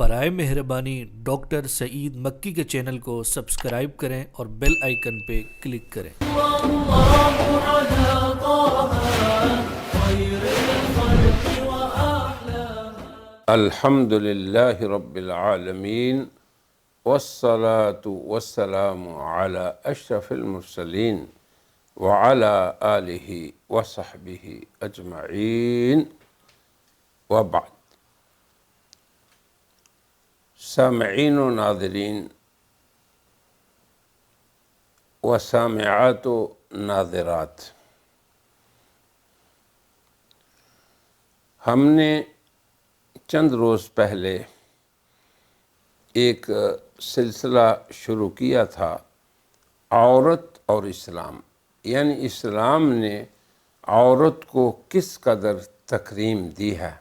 برائے مہربانی ڈاکٹر سعید مکی کے چینل کو سبسکرائب کریں اور بیل آئیکن پہ کلک کریں۔ الحمد للہ رب العالمین والصلاة والسلام علی اشرف المرسلین وعلی آلہ وصحبہ اجمعین وبعد۔ سامعین و ناظرین و سامعات و ناظرات، ہم نے چند روز پہلے ایک سلسلہ شروع کیا تھا، عورت اور اسلام، یعنی اسلام نے عورت کو کس قدر تکریم دی ہے،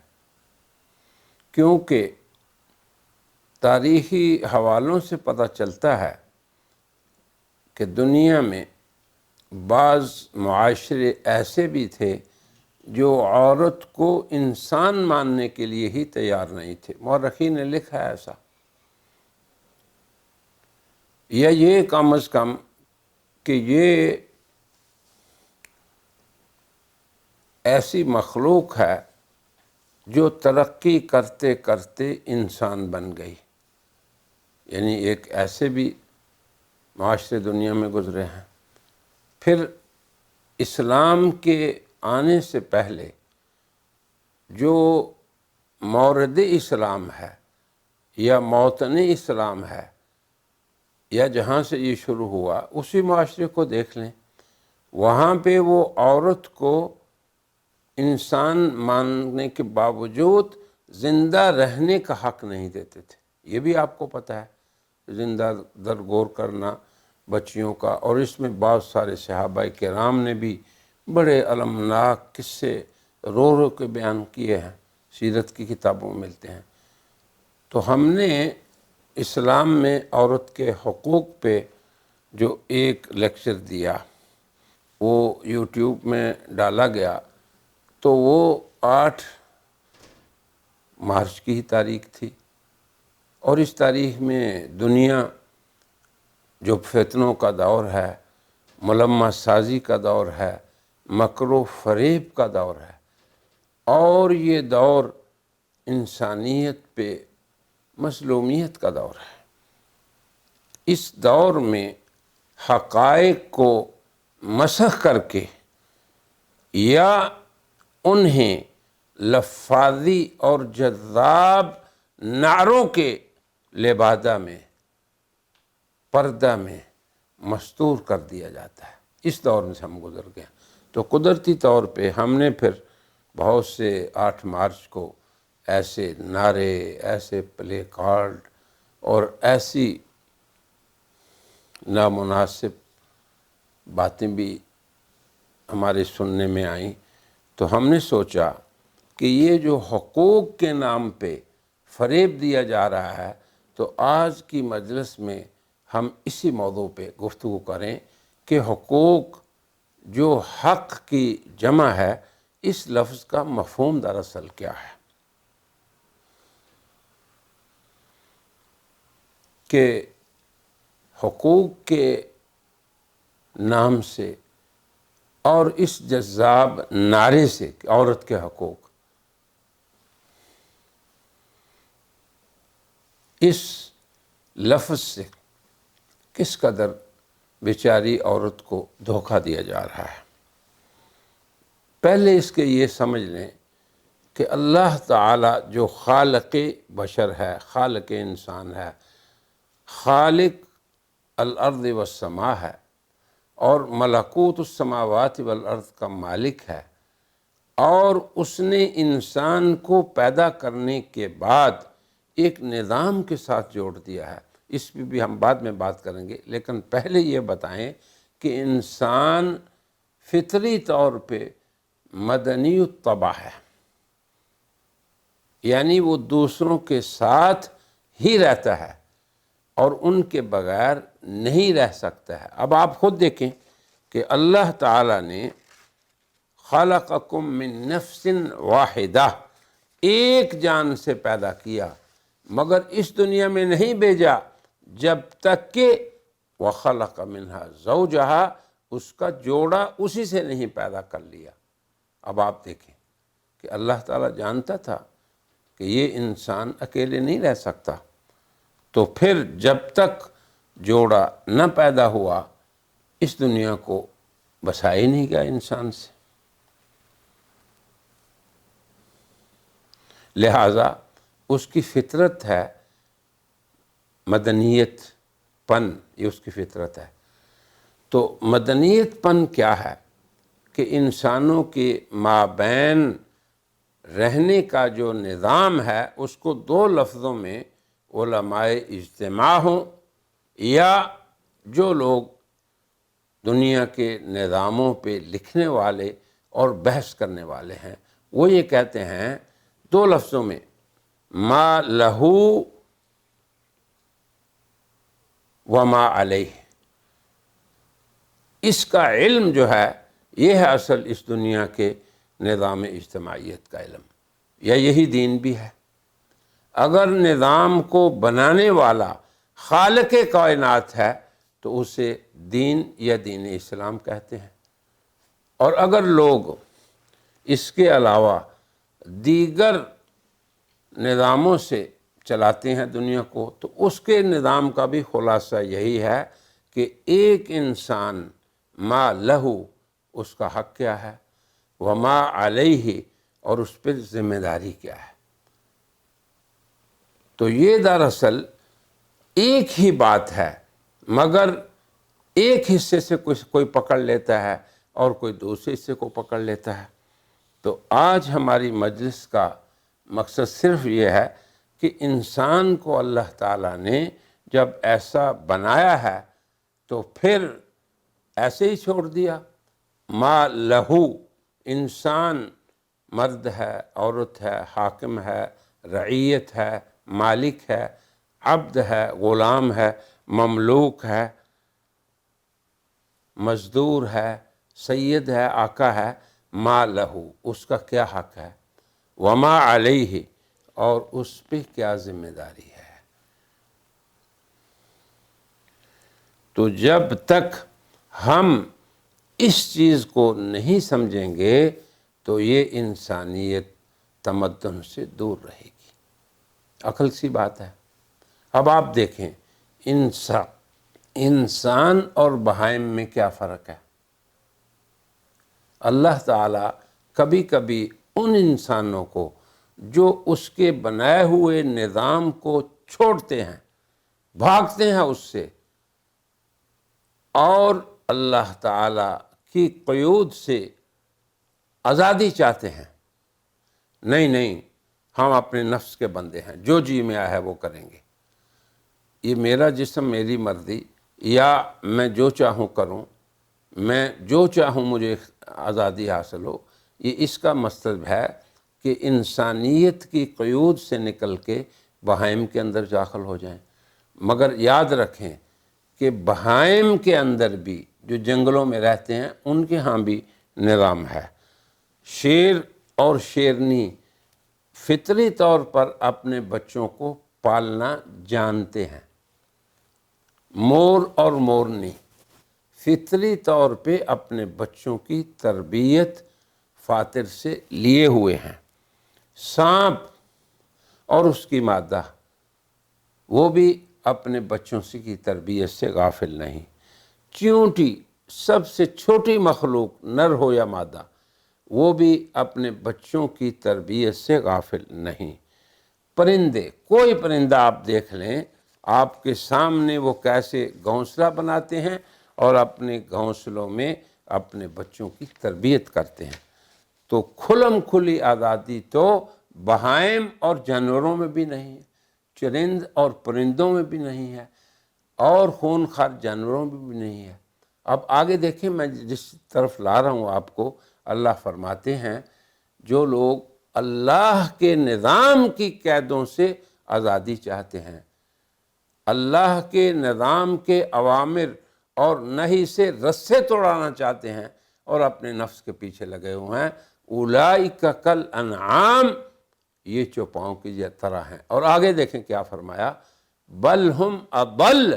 کیونکہ تاریخی حوالوں سے پتہ چلتا ہے کہ دنیا میں بعض معاشرے ایسے بھی تھے جو عورت کو انسان ماننے کے لیے ہی تیار نہیں تھے۔ مورخین نے لکھا ہے ایسا، یا یہ کم از کم کہ یہ ایسی مخلوق ہے جو ترقی کرتے کرتے انسان بن گئی، یعنی ایک ایسے بھی معاشرے دنیا میں گزرے ہیں۔ پھر اسلام کے آنے سے پہلے جو مورد اسلام ہے یا موطن اسلام ہے، یا جہاں سے یہ شروع ہوا، اسی معاشرے کو دیکھ لیں، وہاں پہ وہ عورت کو انسان ماننے کے باوجود زندہ رہنے کا حق نہیں دیتے تھے۔ یہ بھی آپ کو پتہ ہے، زندہ درگور کرنا بچیوں کا، اور اس میں بہت سارے صحابہ کرام نے بھی بڑے المناک قصے رو رو کے بیان کیے ہیں، سیرت کی کتابوں میں ملتے ہیں۔ تو ہم نے اسلام میں عورت کے حقوق پہ جو ایک لیکچر دیا، وہ یوٹیوب میں ڈالا گیا، تو وہ 8 مارچ کی ہی تاریخ تھی، اور اس تاریخ میں دنیا جو فتنوں کا دور ہے، ملمہ سازی کا دور ہے، مکر و فریب کا دور ہے، اور یہ دور انسانیت پہ مظلومیت کا دور ہے۔ اس دور میں حقائق کو مسخ کر کے یا انہیں لفاظی اور جذاب نعروں کے لبادہ میں، پردہ میں مستور کر دیا جاتا ہے۔ اس دور میں سے ہم گزر گئے، تو قدرتی طور پہ ہم نے پھر بہت سے 8 مارچ کو ایسے نعرے، ایسے پلے کارڈ اور ایسی نامناسب باتیں بھی ہمارے سننے میں آئیں، تو ہم نے سوچا کہ یہ جو حقوق کے نام پہ فریب دیا جا رہا ہے، تو آج کی مجلس میں ہم اسی موضوع پہ گفتگو کریں کہ حقوق جو حق کی جمع ہے، اس لفظ کا مفہوم دراصل کیا ہے، کہ حقوق کے نام سے اور اس جذاب نعرے سے کہ عورت کے حقوق، اس لفظ سے کس قدر بیچاری عورت کو دھوکہ دیا جا رہا ہے۔ پہلے اس کے یہ سمجھ لیں کہ اللہ تعالی جو خالق بشر ہے، خالق انسان ہے، خالق الارض والسماء ہے، اور ملکوت السماوات والارض کا مالک ہے، اور اس نے انسان کو پیدا کرنے کے بعد ایک نظام کے ساتھ جوڑ دیا ہے۔ اس پہ بھی ہم بعد میں بات کریں گے، لیکن پہلے یہ بتائیں کہ انسان فطری طور پہ مدنی الطبع ہے، یعنی وہ دوسروں کے ساتھ ہی رہتا ہے اور ان کے بغیر نہیں رہ سکتا ہے۔ اب آپ خود دیکھیں کہ اللہ تعالیٰ نے خلقکم من نفس واحدہ، ایک جان سے پیدا کیا، مگر اس دنیا میں نہیں بھیجا جب تک کہ وَخَلَقَ مِنْهَا زَوْجَهَا، اس کا جوڑا اسی سے نہیں پیدا کر لیا۔ اب آپ دیکھیں کہ اللہ تعالیٰ جانتا تھا کہ یہ انسان اکیلے نہیں رہ سکتا، تو پھر جب تک جوڑا نہ پیدا ہوا اس دنیا کو بسا ہی نہیں گیا انسان سے۔ لہٰذا اس کی فطرت ہے مدنیت پن، یہ اس کی فطرت ہے۔ تو مدنیت پن کیا ہے کہ انسانوں کے مابین رہنے کا جو نظام ہے اس کو دو لفظوں میں علماء اجتماع ہوں یا جو لوگ دنیا کے نظاموں پہ لکھنے والے اور بحث کرنے والے ہیں وہ یہ کہتے ہیں دو لفظوں میں، ما لہو وما علیہ۔ اس کا علم جو ہے یہ ہے اصل اس دنیا کے نظام اجتماعیت کا علم، یا یہی دین بھی ہے۔ اگر نظام کو بنانے والا خالق کائنات ہے تو اسے دین یا دین اسلام کہتے ہیں، اور اگر لوگ اس کے علاوہ دیگر نظاموں سے چلاتے ہیں دنیا کو تو اس کے نظام کا بھی خلاصہ یہی ہے کہ ایک انسان ما لہو، اس کا حق کیا ہے، وما علیہ، اور اس پہ ذمہ داری کیا ہے۔ تو یہ دراصل ایک ہی بات ہے، مگر ایک حصے سے کوئی پکڑ لیتا ہے اور کوئی دوسرے حصے کو پکڑ لیتا ہے۔ تو آج ہماری مجلس کا مقصد صرف یہ ہے کہ انسان کو اللہ تعالیٰ نے جب ایسا بنایا ہے تو پھر ایسے ہی چھوڑ دیا؟ ما لہو، انسان مرد ہے، عورت ہے، حاکم ہے، رعیت ہے، مالک ہے، عبد ہے، غلام ہے، مملوک ہے، مزدور ہے، سید ہے، آقا ہے، ما لہو، اس کا کیا حق ہے، وما علیہ، اور اس پہ کیا ذمہ داری ہے۔ تو جب تک ہم اس چیز کو نہیں سمجھیں گے تو یہ انسانیت تمدن سے دور رہے گی۔ عقل سی بات ہے۔ اب آپ دیکھیں انسان اور بہائم میں کیا فرق ہے۔ اللہ تعالیٰ کبھی کبھی ان انسانوں کو جو اس کے بنائے ہوئے نظام کو چھوڑتے ہیں، بھاگتے ہیں اس سے، اور اللہ تعالیٰ کی قیود سے آزادی چاہتے ہیں، نہیں ہم اپنے نفس کے بندے ہیں، جو جی میں آیا ہے وہ کریں گے، یہ میرا جسم، میری مرضی، یا میں جو چاہوں کروں، میں جو چاہوں مجھے آزادی حاصل ہو، یہ اس کا مطلب ہے کہ انسانیت کی قیود سے نکل کے بہائم کے اندر داخل ہو جائیں۔ مگر یاد رکھیں کہ بہائم کے اندر بھی جو جنگلوں میں رہتے ہیں ان کے ہاں بھی نظام ہے۔ شیر اور شیرنی فطری طور پر اپنے بچوں کو پالنا جانتے ہیں، مور اور مورنی فطری طور پہ اپنے بچوں کی تربیت فاطر سے لیے ہوئے ہیں۔ سانپ اور اس کی مادہ وہ بھی اپنے بچوں کی تربیت سے غافل نہیں۔ چیونٹی سب سے چھوٹی مخلوق، نر ہو یا مادہ، وہ بھی اپنے بچوں کی تربیت سے غافل نہیں۔ پرندے، کوئی پرندہ آپ دیکھ لیں، آپ کے سامنے وہ کیسے گھونسلہ بناتے ہیں اور اپنے گھونسلوں میں اپنے بچوں کی تربیت کرتے ہیں۔ تو کھلم کھلی آزادی تو بہائم اور جانوروں میں بھی نہیں ہے، چرند اور پرندوں میں بھی نہیں ہے، اور خونخوار جانوروں میں بھی نہیں ہے۔ اب آگے دیکھیں، میں جس طرف لا رہا ہوں آپ کو، اللہ فرماتے ہیں جو لوگ اللہ کے نظام کی قیدوں سے آزادی چاہتے ہیں، اللہ کے نظام کے اوامر اور نہی سے رسے توڑانا چاہتے ہیں اور اپنے نفس کے پیچھے لگے ہوئے ہیں، اولئک کالانعام، یہ چوپاؤں کی طرح ہیں۔ اور آگے دیکھیں کیا فرمایا، بل ہم اضل،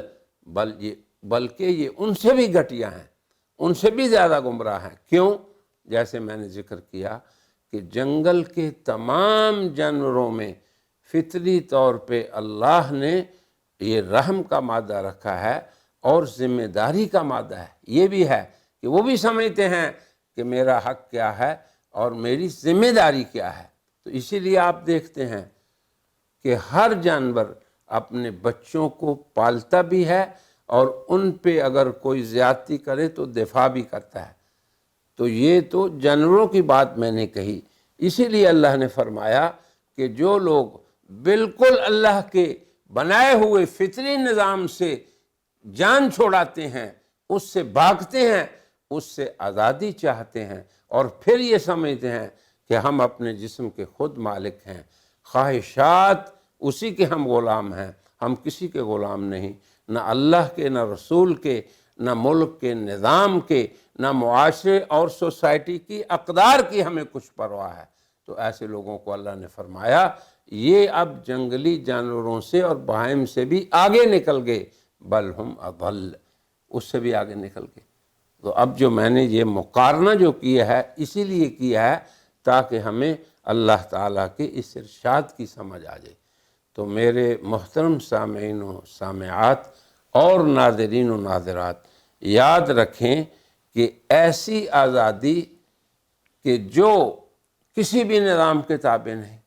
بلکہ یہ ان سے بھی گھٹیا ہیں، ان سے بھی زیادہ گمراہ ہیں۔ کیوں؟ جیسے میں نے ذکر کیا کہ جنگل کے تمام جانوروں میں فطری طور پہ اللہ نے یہ رحم کا مادہ رکھا ہے اور ذمہ داری کا مادہ ہے۔ یہ بھی ہے کہ وہ بھی سمجھتے ہیں کہ میرا حق کیا ہے اور میری ذمہ داری کیا ہے۔ تو اسی لیے آپ دیکھتے ہیں کہ ہر جانور اپنے بچوں کو پالتا بھی ہے اور ان پہ اگر کوئی زیادتی کرے تو دفاع بھی کرتا ہے۔ تو یہ تو جانوروں کی بات میں نے کہی۔ اسی لیے اللہ نے فرمایا کہ جو لوگ بالکل اللہ کے بنائے ہوئے فطری نظام سے جان چھوڑاتے ہیں، اس سے بھاگتے ہیں، اس سے آزادی چاہتے ہیں اور پھر یہ سمجھتے ہیں کہ ہم اپنے جسم کے خود مالک ہیں، خواہشات اسی کے ہم غلام ہیں، ہم کسی کے غلام نہیں، نہ اللہ کے، نہ رسول کے، نہ ملک کے نظام کے، نہ معاشرے اور سوسائٹی کی اقدار کی ہمیں کچھ پرواہ ہے۔ تو ایسے لوگوں کو اللہ نے فرمایا یہ اب جنگلی جانوروں سے اور بہائم سے بھی آگے نکل گئے، بل ہم اضل، اس سے بھی آگے نکل گئے۔ تو اب جو میں نے یہ مقارنہ جو کیا ہے اسی لیے کیا ہے تاکہ ہمیں اللہ تعالیٰ کے اس ارشاد کی سمجھ آ جائے۔ تو میرے محترم سامعین و سامعات اور ناظرین و ناظرات، یاد رکھیں کہ ایسی آزادی کہ جو کسی بھی نظام کے تابع نہیں،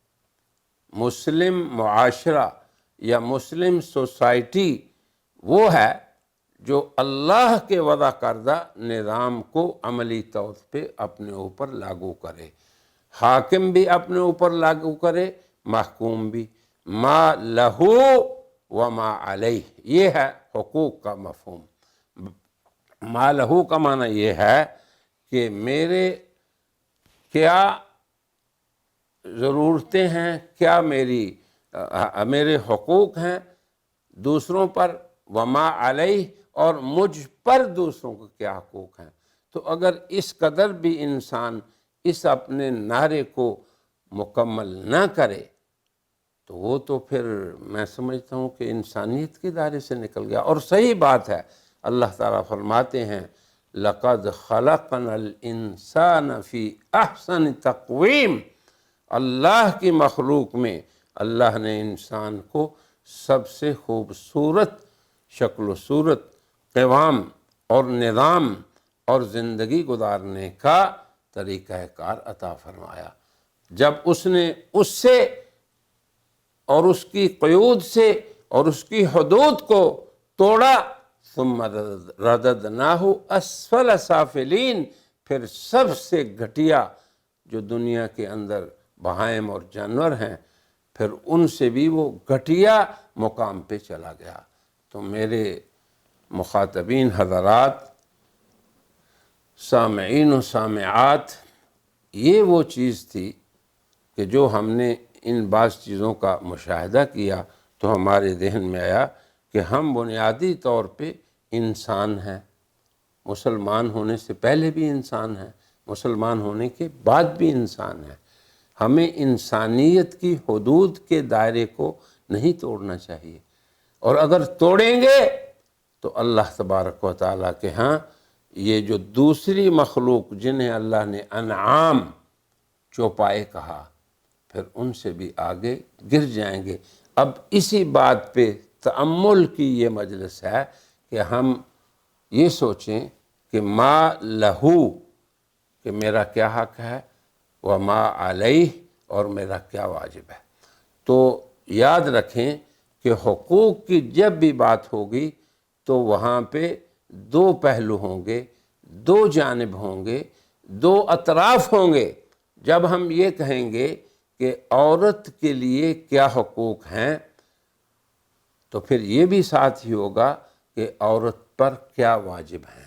مسلم معاشرہ یا مسلم سوسائٹی وہ ہے جو اللہ کے وضع کردہ نظام کو عملی طور پہ اپنے اوپر لاگو کرے، حاکم بھی اپنے اوپر لاگو کرے، محکوم بھی، ما لہو و ما علیہ، یہ ہے حقوق کا مفہوم۔ ما لہو کا معنی یہ ہے کہ میرے کیا ضرورتیں ہیں، کیا میرے حقوق ہیں دوسروں پر، وما علیہ، اور مجھ پر دوسروں کو کیا حقوق ہیں۔ تو اگر اس قدر بھی انسان اس اپنے نعرے کو مکمل نہ کرے تو وہ تو پھر میں سمجھتا ہوں کہ انسانیت کے دائرے سے نکل گیا۔ اور صحیح بات ہے، اللہ تعالیٰ فرماتے ہیں لَقَدْ خَلَقْنَا الْإِنسَانَ فِي أَحْسَنِ تَقْوِيمٍ، اللہ کی مخلوق میں اللہ نے انسان کو سب سے خوبصورت شکل و صورت، قوام اور نظام اور زندگی گزارنے کا طریقہ کار عطا فرمایا۔ جب اس نے اس سے اور اس کی قیود سے اور اس کی حدود کو توڑا، ثم رددناہ اسفل سافلین، پھر سب سے گھٹیا جو دنیا کے اندر بہائم اور جانور ہیں، پھر ان سے بھی وہ گھٹیا مقام پہ چلا گیا۔ تو میرے مخاطبین حضرات، سامعین و سامعات، یہ وہ چیز تھی کہ جو ہم نے ان بعض چیزوں کا مشاہدہ کیا تو ہمارے ذہن میں آیا کہ ہم بنیادی طور پہ انسان ہیں، مسلمان ہونے سے پہلے بھی انسان ہیں، مسلمان ہونے کے بعد بھی انسان ہیں۔ ہمیں انسانیت کی حدود کے دائرے کو نہیں توڑنا چاہیے، اور اگر توڑیں گے تو اللہ تبارک و تعالیٰ کے ہاں یہ جو دوسری مخلوق جنہیں اللہ نے انعام چوپائے کہا، پھر ان سے بھی آگے گر جائیں گے۔ اب اسی بات پہ تأمل کی یہ مجلس ہے کہ ہم یہ سوچیں کہ ما لہو، کہ میرا کیا حق ہے، وما علیہ، اور میرا کیا واجب ہے۔ تو یاد رکھیں کہ حقوق کی جب بھی بات ہوگی تو وہاں پہ دو پہلو ہوں گے، دو جانب ہوں گے، دو اطراف ہوں گے۔ جب ہم یہ کہیں گے کہ عورت کے لیے کیا حقوق ہیں تو پھر یہ بھی ساتھ ہی ہوگا کہ عورت پر کیا واجب ہیں،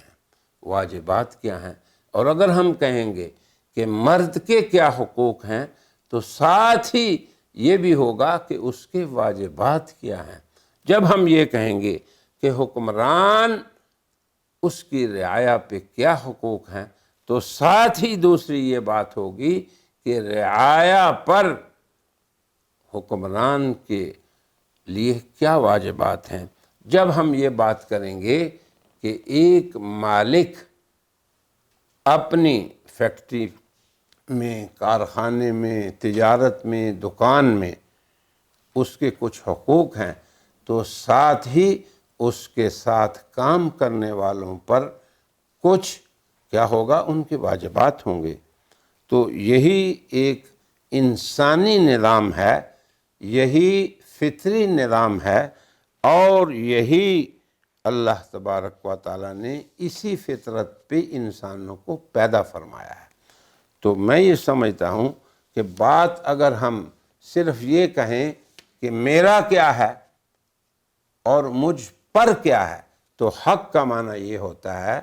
واجبات کیا ہیں۔ اور اگر ہم کہیں گے کہ مرد کے کیا حقوق ہیں تو ساتھ ہی یہ بھی ہوگا کہ اس کے واجبات کیا ہیں۔ جب ہم یہ کہیں گے کہ حکمران اس کی رعایا پہ کیا حقوق ہیں تو ساتھ ہی دوسری یہ بات ہوگی کہ رعایا پر حکمران کے لیے کیا واجبات ہیں۔ جب ہم یہ بات کریں گے کہ ایک مالک اپنی فیکٹری میں، کارخانے میں، تجارت میں، دکان میں اس کے کچھ حقوق ہیں، تو ساتھ ہی اس کے ساتھ کام کرنے والوں پر کچھ کیا ہوگا، ان کے واجبات ہوں گے۔ تو یہی ایک انسانی نظام ہے، یہی فطری نظام ہے، اور یہی اللہ تبارک و تعالیٰ نے اسی فطرت پہ انسانوں کو پیدا فرمایا ہے۔ تو میں یہ سمجھتا ہوں کہ بات اگر ہم صرف یہ کہیں کہ میرا کیا ہے اور مجھ پر کیا ہے، تو حق کا معنی یہ ہوتا ہے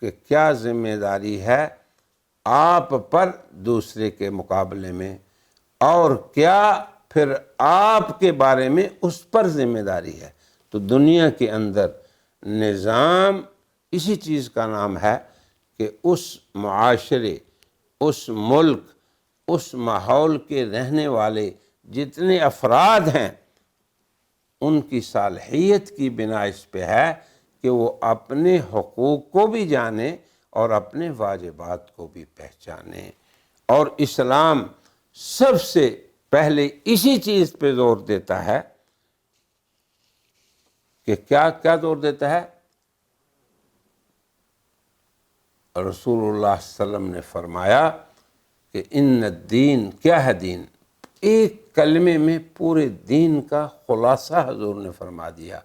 کہ کیا ذمہ داری ہے آپ پر دوسرے کے مقابلے میں، اور کیا پھر آپ کے بارے میں اس پر ذمہ داری ہے۔ تو دنیا کے اندر نظام اسی چیز کا نام ہے کہ اس معاشرے، اس ملک، اس ماحول کے رہنے والے جتنے افراد ہیں، ان کی صالحیت کی بنا اس پہ ہے کہ وہ اپنے حقوق کو بھی جانیں اور اپنے واجبات کو بھی پہچانیں۔ اور اسلام سب سے پہلے اسی چیز پہ زور دیتا ہے کہ کیا زور دیتا ہے؟ رسول اللہ صلی اللہ علیہ وسلم نے فرمایا کہ ان الدین، کیا ہے دین؟ ایک کلمے میں پورے دین کا خلاصہ حضور نے فرما دیا،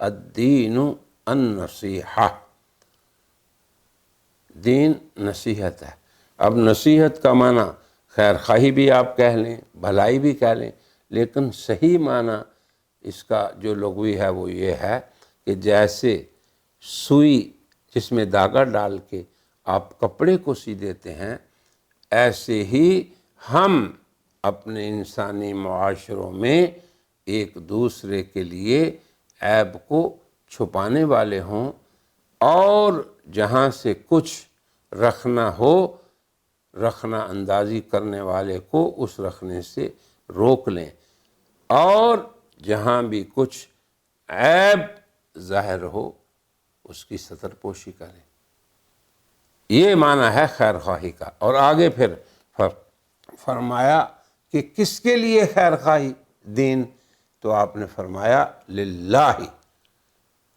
الدین النصیحہ، دین نصیحت ہے۔ اب نصیحت کا معنی خیر خواہی بھی آپ کہہ لیں، بھلائی بھی کہہ لیں، لیکن صحیح معنی اس کا جو لغوی ہے وہ یہ ہے کہ جیسے سوئی جس میں دھاگا ڈال کے آپ کپڑے کو سی دیتے ہیں، ایسے ہی ہم اپنے انسانی معاشروں میں ایک دوسرے کے لیے عیب کو چھپانے والے ہوں، اور جہاں سے کچھ رکھنا ہو، رکھنا اندازی کرنے والے کو اس رکھنے سے روک لیں، اور جہاں بھی کچھ عیب ظاہر ہو اس کی ستر پوشی کریں۔ یہ معنی ہے خیر خواہی کا۔ اور آگے پھر فرمایا کہ کس کے لیے خیر خواہی دین؟ تو آپ نے فرمایا للہ،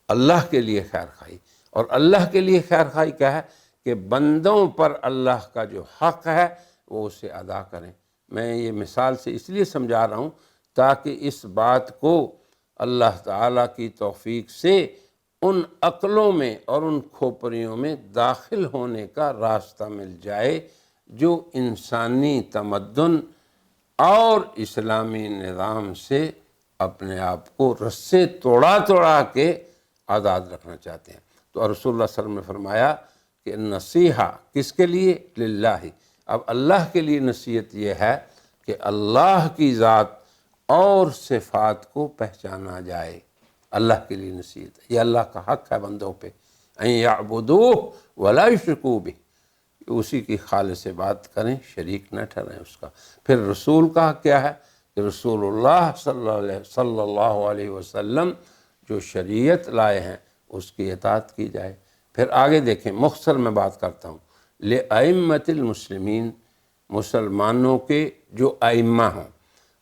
اللہ کے لیے خیر خواہی۔ اور اللہ کے لیے خیر خواہی کیا ہے؟ کہ بندوں پر اللہ کا جو حق ہے وہ اسے ادا کریں۔ میں یہ مثال سے اس لیے سمجھا رہا ہوں تاکہ اس بات کو اللہ تعالیٰ کی توفیق سے ان عقلوں میں اور ان کھوپڑیوں میں داخل ہونے کا راستہ مل جائے جو انسانی تمدن اور اسلامی نظام سے اپنے آپ کو رسے توڑا کے آزاد رکھنا چاہتے ہیں۔ تو رسول اللہ صلی اللہ علیہ وسلم نے فرمایا کہ نصیحہ کس کے لیے؟ للہ۔ اب اللہ کے لیے نصیحت یہ ہے کہ اللہ کی ذات اور صفات کو پہچانا جائے، اللہ کے لیے نصیحت ہے۔ یہ اللہ کا حق ہے بندوں پہ، ان یعبدوہ ولا یشرکوا بہ، اسی کی خالص بات کریں، شریک نہ ٹھہریں اس کا۔ پھر رسول کا حق کیا ہے؟ کہ رسول اللہ صلی اللہ علیہ وسلم جو شریعت لائے ہیں اس کی اطاعت کی جائے۔ پھر آگے دیکھیں، مختصر میں بات کرتا ہوں، لِأَئِمَّةِ الْمُسْلِمِينَ، مسلمانوں کے جو ائمہ ہوں۔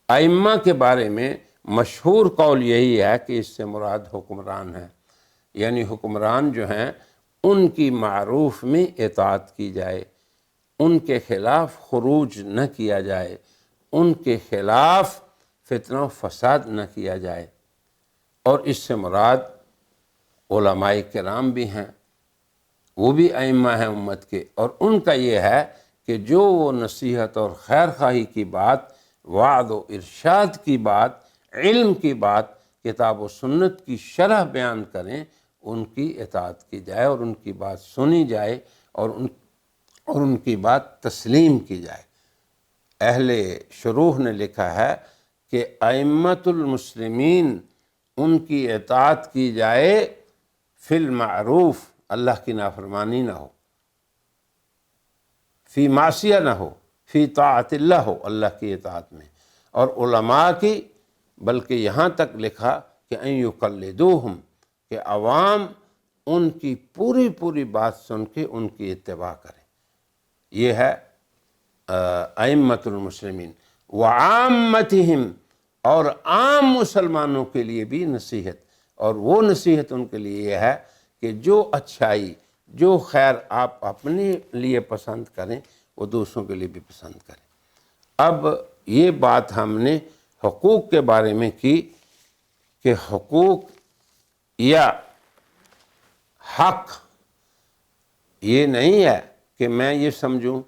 ائمہ کے بارے میں مشہور قول یہی ہے کہ اس سے مراد حکمران ہیں، یعنی حکمران جو ہیں ان کی معروف میں اطاعت کی جائے، ان کے خلاف خروج نہ کیا جائے، ان کے خلاف فتنہ و فساد نہ کیا جائے۔ اور اس سے مراد علماء کرام بھی ہیں، وہ بھی ائمہ ہیں امت کے، اور ان کا یہ ہے کہ جو وہ نصیحت اور خیر خواہی کی بات، وعظ و ارشاد کی بات، علم کی بات، کتاب و سنت کی شرح بیان کریں، ان کی اطاعت کی جائے اور ان کی بات سنی جائے اور ان کی بات تسلیم کی جائے۔ اہل شروح نے لکھا ہے کہ ائمۃ المسلمین، ان کی اطاعت کی جائے فی المعروف، اللہ کی نافرمانی نہ ہو، فی معصیہ نہ ہو، فی طاعت اللہ ہو، اللہ کی اطاعت میں، اور علماء کی، بلکہ یہاں تک لکھا کہ ان یقلدوہم، کہ عوام ان کی پوری پوری بات سن کے ان کی اتباع کریں. یہ ہے ائمۃ المسلمین. وعامتہم، اور عام مسلمانوں کے لیے بھی نصیحت، اور وہ نصیحت ان کے لیے یہ ہے کہ جو اچھائی، جو خیر آپ اپنے لیے پسند کریں وہ دوسروں کے لیے بھی پسند کریں. اب یہ بات ہم نے حقوق کے بارے میں کی کہ حقوق یا حق یہ نہیں ہے کہ میں یہ سمجھوں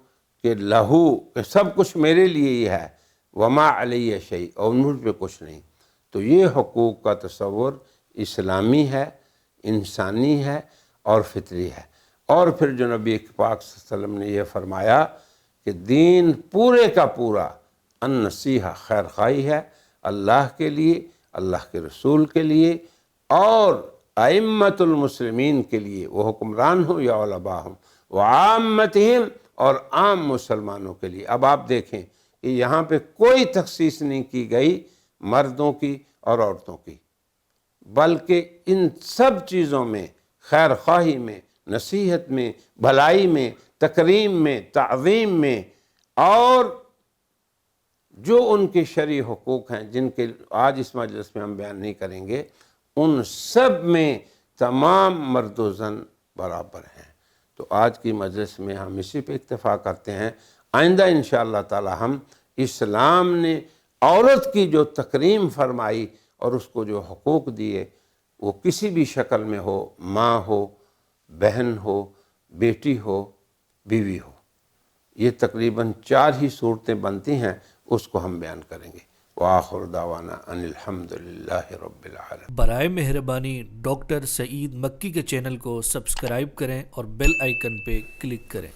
کہ لہو، کہ سب کچھ میرے لیے ہی ہے، وما علیہ شیء، اور مجھ پہ کچھ نہیں. تو یہ حقوق کا تصور اسلامی ہے، انسانی ہے اور فطری ہے. اور پھر جو نبی پاک صلی اللہ علیہ وسلم نے یہ فرمایا کہ دین پورے کا پورا النصیحہ، خیر خواہی ہے، اللہ کے لیے، اللہ کے رسول کے لیے، اور ائمۃ المسلمین کے لیے، وہ حکمران ہوں یا علماء ہوں، وعامتہم، اور عام مسلمانوں کے لیے. اب آپ دیکھیں کہ یہاں پہ کوئی تخصیص نہیں کی گئی مردوں کی اور عورتوں کی، بلکہ ان سب چیزوں میں، خیر خواہی میں، نصیحت میں، بھلائی میں، تکریم میں، تعظیم میں، اور جو ان کے شرعی حقوق ہیں جن کے آج اس مجلس میں ہم بیان نہیں کریں گے، ان سب میں تمام مرد و زن برابر ہیں. تو آج کی مجلس میں ہم اسی پہ اکتفا کرتے ہیں. آئندہ انشاءاللہ تعالی ہم اسلام نے عورت کی جو تکریم فرمائی اور اس کو جو حقوق دیے، وہ کسی بھی شکل میں ہو، ماں ہو، بہن ہو، بیٹی ہو، بیوی ہو، یہ تقریباً 4 ہی صورتیں بنتی ہیں، اس کو ہم بیان کریں گے. وآخر دعوانا ان الحمدللہ رب العالمین. برائے مہربانی ڈاکٹر سعید مکی کے چینل کو سبسکرائب کریں اور بیل آئیکن پہ کلک کریں.